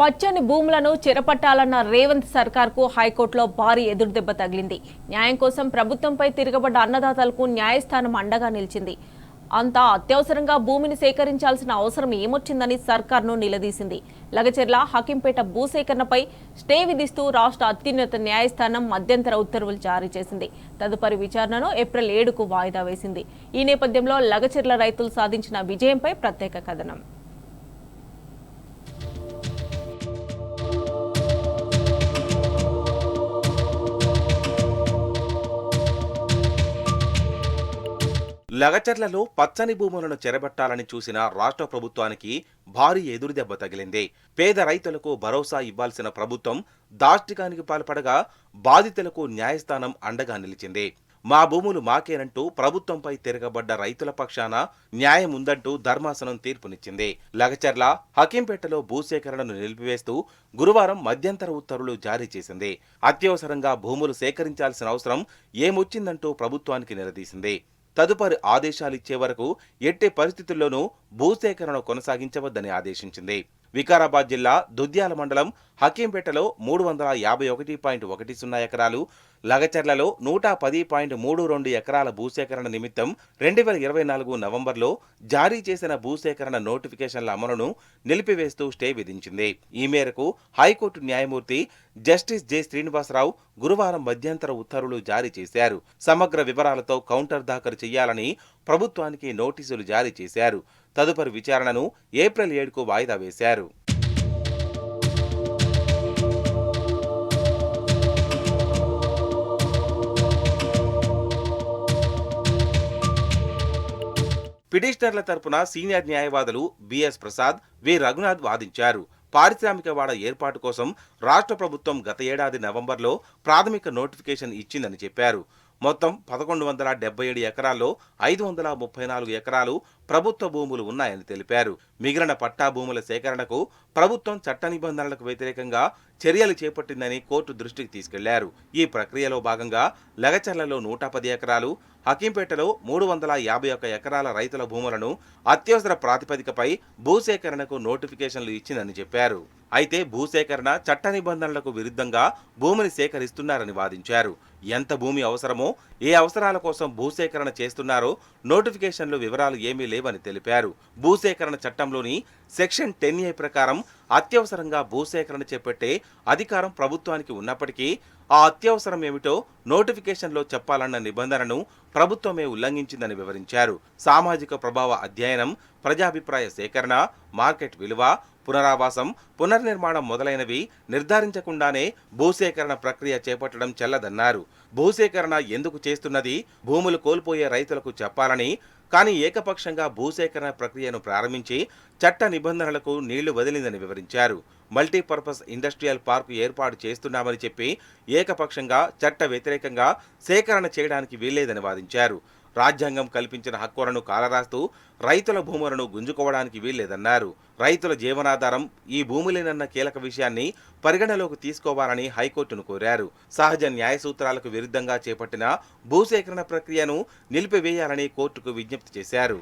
పచ్చని భూములను చెరపట్టాలన్న రేవంత్ సర్కార్కు హైకోర్టులో భారీ ఎదురుదెబ్బ తగిలింది. న్యాయం కోసం ప్రభుత్వంపై తిరగబడ్డ అన్నదాతలకు న్యాయస్థానం అండగా నిలిచింది. అంతా అత్యవసరంగా భూమిని సేకరించాల్సిన అవసరం ఏమొచ్చిందని సర్కార్ను నిలదీసింది. లగచెర్ల హకీంపేట భూసేకరణపై స్టే విధిస్తూ రాష్ట్ర అత్యున్నత న్యాయస్థానం మధ్యంతర ఉత్తర్వులు జారీ చేసింది. తదుపరి విచారణను ఏప్రిల్ 7కు వాయిదా వేసింది. ఈ నేపథ్యంలో లగచెర్ల రైతులు సాధించిన విజయంపై ప్రత్యేక కథనం. లగచర్లలో పచ్చని భూములను చెరబట్టాలని చూసిన రాష్ట్ర ప్రభుత్వానికి భారీ ఎదురుదెబ్బ తగిలింది. పేద రైతులకు భరోసా ఇవ్వాల్సిన ప్రభుత్వం దాష్టికానికి పాల్పడగా బాధితులకు న్యాయస్థానం అండగా నిలిచింది. మా భూములు మాకేనంటూ ప్రభుత్వంపై తిరగబడ్డ రైతుల పక్షాన న్యాయం ఉందంటూ ధర్మాసనం తీర్పునిచ్చింది. లగచర్ల హకీంపేటలో భూసేకరణను నిలిపివేస్తూ గురువారం మధ్యంతర ఉత్తర్వులు జారీ చేసింది. అత్యవసరంగా భూములు సేకరించాల్సిన అవసరం ఏమొచ్చిందంటూ ప్రభుత్వానికి నిలదీసింది. తదుపరి ఆదేశాలిచ్చే వరకు ఎట్టి పరిస్థితుల్లోనూ భూసేకరణ కొనసాగించవద్దని ఆదేశించింది. వికారాబాద్ జిల్లా దుద్యాల మండలం హకీంపేటలో 351.10 ఎకరాలు, లగచర్లలో 110.32 ఎకరాల భూసేకరణ నిమిత్తం 2024 నవంబర్లో జారీ చేసిన భూసేకరణ నోటిఫికేషన్ల అమలును నిలిపివేస్తూ స్టే విధించింది. ఈ మేరకు హైకోర్టు న్యాయమూర్తి జస్టిస్ జె శ్రీనివాసరావు గురువారం మధ్యంతర ఉత్తర్వులు జారీ చేశారు. సమగ్ర వివరాలతో కౌంటర్ దాఖలు చేయాలని ప్రభుత్వానికి నోటీసులు జారీ చేశారు. తదుపరి విచారణను ఏప్రిల్ 7కు వాయిదా వేశారు. పిటిషనర్ల తరపున సీనియర్ న్యాయవాదులు బిఎస్ ప్రసాద్, వి రఘునాథ్ వాదించారు. పారిశ్రామిక వాడ ఏర్పాటు కోసం రాష్ట్ర ప్రభుత్వం గత ఏడాది నవంబర్లో ప్రాథమిక నోటిఫికేషన్ ఇచ్చిందని చెప్పారు. మొత్తం 1177 ఎకరాల్లో 534 ఎకరాలు ప్రభుత్వ భూములు ఉన్నాయని తెలిపారు. మిగిలిన పట్టా భూముల సేకరణకు ప్రభుత్వం చట్ట నిబంధనలకు వ్యతిరేకంగా చర్యలు చేపట్టిందని కోర్టు దృష్టికి తీసుకెళ్లారు. ఈ ప్రక్రియలో భాగంగా లగచర్లలో 110 ఎకరాలు, హకీంపేటలో 351 ఎకరాల రైతుల భూములను అత్యవసర ప్రాతిపదికపై భూసేకరణకు నోటిఫికేషన్లు ఇచ్చిందని చెప్పారు. అయితే భూసేకరణ చట్ట నిబంధనలకు విరుద్ధంగా భూమిని సేకరిస్తున్నారని వాదించారు. ఎంత భూమి అవసరమో, ఏ అవసరాల కోసం భూసేకరణ చేస్తున్నారో నోటిఫికేషన్లు వివరాలు ఏమీ లేవని తెలిపారు. భూసేకరణ చట్టంలోని సెక్షన్ 10A ప్రకారం అత్యవసరంగా భూసేకరణ చేపట్టే అధికారం ప్రభుత్వానికి ఉన్నప్పటికీ ఆ అత్యవసరం ఏమిటో నోటిఫికేషన్లో చెప్పాలన్న నిబంధనను ప్రభుత్వమే ఉల్లంఘించిందని వివరించారు. సామాజిక ప్రభావ అధ్యయనం, ప్రజాభిప్రాయ సేకరణ, మార్కెట్ విలువ, పునరావాసం, పునర్నిర్మాణం మొదలైనవి నిర్ధారించకుండానే భూసేకరణ ప్రక్రియ చేపట్టడం చెల్లదన్నారు. భూసేకరణ ఎందుకు చేస్తున్నది భూములు కోల్పోయే రైతులకు చెప్పాలని, కానీ ఏకపక్షంగా భూసేకరణ ప్రక్రియను ప్రారంభించి చట్ట నిబంధనలకు నీళ్లు వదిలిందని వివరించారు. మల్టీపర్పస్ ఇండస్ట్రియల్ పార్కు ఏర్పాటు చేస్తున్నామని చెప్పి ఏకపక్షంగా చట్ట వ్యతిరేకంగా సేకరణ చేయడానికి వీల్లేదని వాదించారు. రాజ్యాంగం కల్పించిన హక్కులను కాలరాస్తూ రైతుల భూములను గుంజుకోవడానికి వీల్లేదన్నారు. రైతుల జీవనాధారం ఈ భూములేనన్న కీలక విషయాన్ని పరిగణలోకి తీసుకోవాలని హైకోర్టును కోరారు. సహజ న్యాయ సూత్రాలకు విరుద్ధంగా చేపట్టిన భూసేకరణ ప్రక్రియను నిలిపివేయాలని కోర్టుకు విజ్ఞప్తి చేశారు.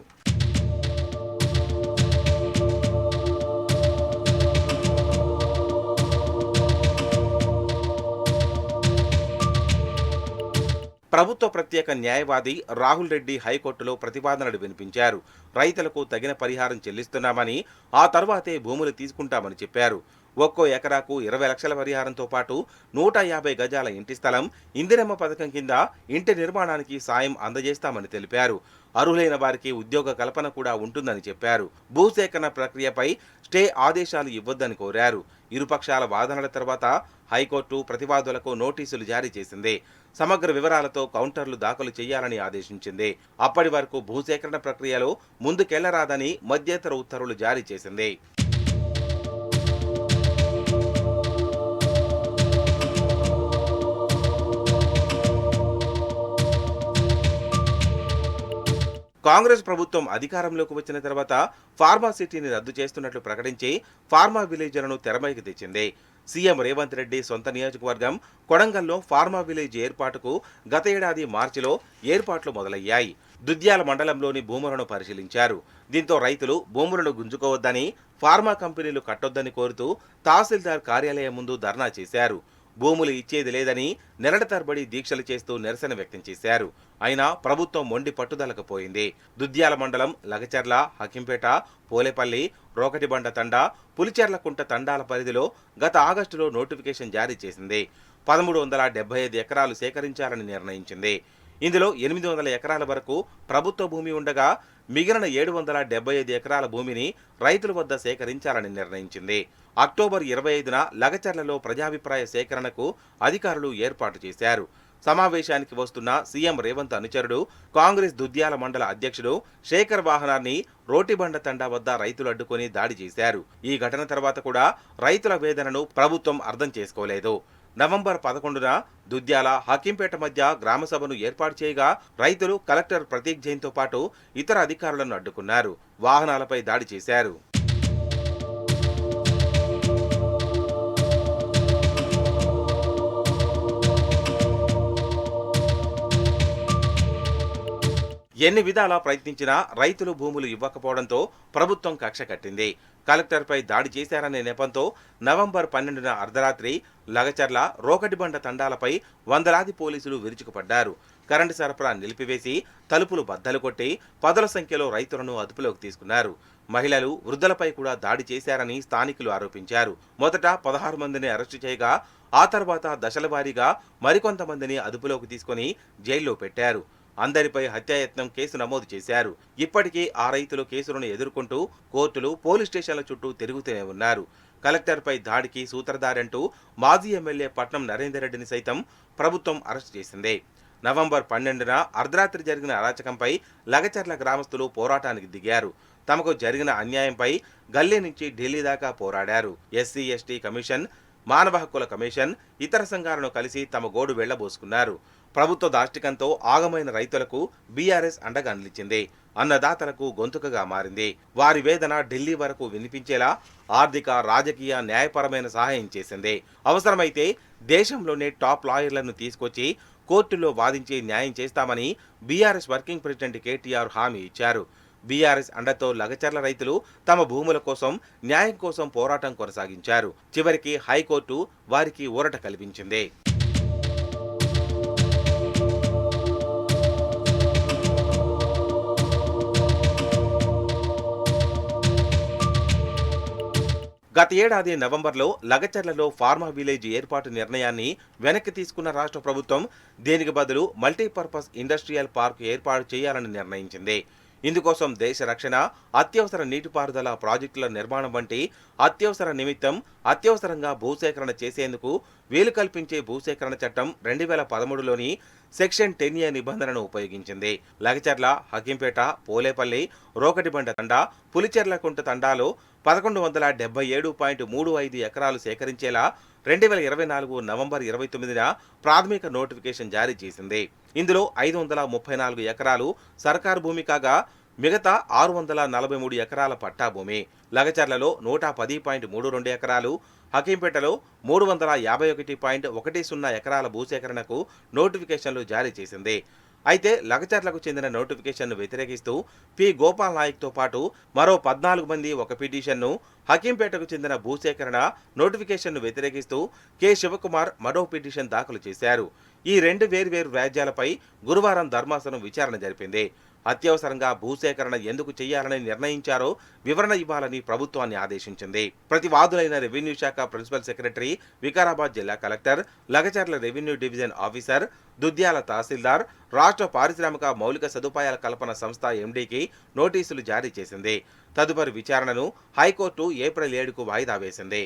ప్రభుత్వ ప్రత్యేక న్యాయవాది రాహుల్ రెడ్డి హైకోర్టులో ప్రతిపాదనలు వినిపించారు. రైతులకు తగిన పరిహారం చెల్లిస్తున్నామని, ఆ తర్వాతే భూములు తీసుకుంటామని చెప్పారు. ఒక్కో ఎకరాకు 20 లక్షల పరిహారంతో పాటు 150 గజాల ఇంటి స్థలం, ఇందిరమ్మ పథకం కింద ఇంటి నిర్మాణానికి సాయం అందజేస్తామని తెలిపారు. అర్హులైన వారికి ఉద్యోగ కల్పన కూడా ఉంటుందని చెప్పారు. భూసేకరణ ప్రక్రియపై స్టే ఆదేశాలు ఇవ్వొద్దని కోరారు. ఇరుపక్షాల వాదనల తర్వాత హైకోర్టు ప్రతివాదులకు నోటీసులు జారీ చేసింది. సమగ్ర వివరాలతో కౌంటర్లు దాఖలు చేయాలని ఆదేశించింది. అప్పటి వరకు భూసేకరణ ప్రక్రియలో ముందుకెళ్లరాదని మధ్యంతర ఉత్తర్వులు జారీ చేసింది. కాంగ్రెస్ ప్రభుత్వం అధికారంలోకి వచ్చిన తర్వాత ఫార్మా సిటీని రద్దు చేస్తున్నట్లు ప్రకటించి ఫార్మా విలేజ్లను తెరపైకి తెచ్చింది. సీఎం రేవంత్ రెడ్డి సొంత నియోజకవర్గం కొడంగల్లో ఫార్మా విలేజ్ ఏర్పాటుకు గత ఏడాది మార్చిలో ఏర్పాట్లు మొదలయ్యాయి. దుద్యాల మండలంలోని భూములను పరిశీలించారు. దీంతో రైతులు భూములను గుంజుకోవద్దని, ఫార్మా కంపెనీలు కట్టొద్దని కోరుతూ తహసీల్దార్ కార్యాలయం ముందు ధర్నా చేశారు. భూములు ఇచ్చేది లేదని నెలల తరబడి దీక్షలు చేస్తూ నిరసన వ్యక్తం చేశారు. అయినా ప్రభుత్వం మొండి పట్టుదలకు పోయింది. దుద్యాల మండలం లగచర్ల, హకింపేట, పోలేపల్లి, రోకటిబండ తండా, పులిచెర్లకుంట తండాల పరిధిలో గత ఆగస్టులో నోటిఫికేషన్ జారీ చేసింది. 1375 ఎకరాలు సేకరించాలని నిర్ణయించింది. ఇందులో 800 ఎకరాల వరకు ప్రభుత్వ భూమి ఉండగా మిగిలిన 775 ఎకరాల భూమిని రైతుల వద్ద సేకరించాలని నిర్ణయించింది. అక్టోబర్ 25న లగచర్లలో ప్రజాభిప్రాయ సేకరణకు అధికారులు ఏర్పాటు చేశారు. సమావేశానికి వస్తున్న సీఎం రేవంత్ అనుచరుడు, కాంగ్రెస్ దుద్యాల మండల అధ్యక్షుడు శేఖర్ వాహనాన్ని రోటిబండ తండా వద్ద రైతులు అడ్డుకొని దాడి చేశారు. ఈ ఘటన తర్వాత కూడా రైతుల వేదనను ప్రభుత్వం అర్థం చేసుకోలేదు. నవంబర్ 11న దుద్యాల, హకీంపేట మధ్య గ్రామసభను ఏర్పాటు చేయగా రైతులు కలెక్టర్ ప్రతీక్ జైన్తో పాటు ఇతర అధికారులను అడ్డుకున్నారు. వాహనాలపై దాడి చేశారు. ఎన్ని విధాలా ప్రయత్నించినా రైతులు భూములు ఇవ్వకపోవడంతో ప్రభుత్వం కక్ష కట్టింది. కలెక్టర్పై దాడి చేశారనే నెపంతో నవంబర్ 12న అర్ధరాత్రి లగచర్ల, రోకటిబండ తండాలపై వందలాది పోలీసులు విరుచుకుపడ్డారు. కరెంటు సరఫరా నిలిపివేసి తలుపులు బద్దలు కొట్టి పదుల సంఖ్యలో రైతులను అదుపులోకి తీసుకున్నారు. మహిళలు, వృద్ధులపై కూడా దాడి చేశారని స్థానికులు ఆరోపించారు. మొదట 16 మందిని అరెస్టు చేయగా ఆ తర్వాత దశలవారీగా మరికొంతమందిని అదుపులోకి తీసుకుని జైల్లో పెట్టారు. అందరిపై హత్యాయత్నం కేసు నమోదు చేశారు. ఇప్పటికీ ఆ రైతులు కేసులను ఎదుర్కొంటూ కోర్టులు, పోలీస్ స్టేషన్ల చుట్టూ తిరుగుతూనే ఉన్నారు. కలెక్టర్పై దాడికి సూత్రధారంటూ మాజీ ఎమ్మెల్యే పట్నం నరేందర్ రెడ్డిని సైతం ప్రభుత్వం అరెస్టు చేసింది. నవంబర్ 12న అర్ధరాత్రి జరిగిన అరాచకంపై లగచర్ల గ్రామస్తులు పోరాటానికి దిగారు. తమకు జరిగిన అన్యాయంపై గల్లీ నుంచి ఢిల్లీ దాకా పోరాడారు. ఎస్సీ, ఎస్టీ కమిషన్, మానవ హక్కుల కమిషన్, ఇతర సంఘాలను కలిసి తమ గోడు వెళ్లబోసుకున్నారు. ప్రభుత్వ దాష్టికంతో ఆగమైన రైతులకు బీఆర్ఎస్ అండగా నిలిచింది. అన్నదాతలకు గొంతుకగా మారింది. వారి వేదన ఢిల్లీ వరకు వినిపించేలా ఆర్థిక, రాజకీయ, న్యాయపరమైన సహాయం చేసింది. అవసరమైతే దేశంలోనే టాప్ లాయర్లను తీసుకొచ్చి కోర్టులో వాదించి న్యాయం చేస్తామని బీఆర్ఎస్ వర్కింగ్ ప్రెసిడెంట్ కేటీఆర్ హామీ ఇచ్చారు. బీఆర్ఎస్ అండతో లగచర్ల రైతులు తమ భూముల కోసం, న్యాయం కోసం పోరాటం కొనసాగించారు. చివరికి హైకోర్టు వారికి ఊరట కల్పించింది. గత ఏడాది నవంబర్లో లగచర్లలో ఫార్మా విలేజ్ ఏర్పాటు నిర్ణయాన్ని వెనక్కి తీసుకున్న రాష్ట్ర ప్రభుత్వం దీనికి బదులు మల్టీపర్పస్ ఇండస్ట్రియల్ పార్క్ ఏర్పాటు చేయాలని నిర్ణయించింది. ఇందుకోసం దేశ రక్షణ, అత్యవసర నీటిపారుదల ప్రాజెక్టుల నిర్మాణం వంటి అత్యవసర నిమిత్తం అత్యవసరంగా భూసేకరణ చేసేందుకు వీలు కల్పించే భూసేకరణ చట్టం 2013లోని సెక్షన్ 10A నిబంధనను ఉపయోగించింది. లగచర్ల, హకింపేట, పోలేపల్లి, రోకటిబండ తండా, పులిచెర్లకుంట తండాలో 1177.35 ఎకరాలు సేకరించేలా 2024 నవంబర్ 29న ప్రాథమిక నోటిఫికేషన్ జారీ చేసింది. ఇందులో 534 ఎకరాలు సర్కారు భూమి కాగా మిగతా 643 ఎకరాల పట్టా భూమి. లగచర్లలో 110.32 ఎకరాలు, హకీంపేటలో 351.10 ఎకరాల భూసేకరణకు నోటిఫికేషన్లు జారీ చేసింది. అయితే లగచర్లకు చెందిన నోటిఫికేషన్ను వ్యతిరేకిస్తూ పి గోపాల్ నాయక్తో పాటు మరో 14 మంది ఒక పిటిషన్ను, హకీంపేటకు చెందిన భూసేకరణ నోటిఫికేషన్ను వ్యతిరేకిస్తూ కె శివకుమార్ మరో పిటిషన్ దాఖలు చేశారు. ఈ రెండు వేర్వేరు వ్యాజ్యాలపై గురువారం ధర్మాసనం విచారణ జరిపింది. అత్యవసరంగా భూసేకరణ ఎందుకు చేయాలని నిర్ణయించారో వివరణ ఇవ్వాలని ప్రభుత్వాన్ని ఆదేశించింది. ప్రతివాదులైన రెవెన్యూ శాఖ ప్రిన్సిపల్ సెక్రటరీ, వికారాబాద్ జిల్లా collector, Lagacharla revenue division officer, Dudyala tahsildar, రాష్ట్ర పారిశ్రామిక మౌలిక సదుపాయాల కల్పన సంస్థ ఎండీకి నోటీసులు జారీ చేసింది. తదుపరి విచారణను హైకోర్టు ఏప్రిల్ 7కు వాయిదా వేసింది.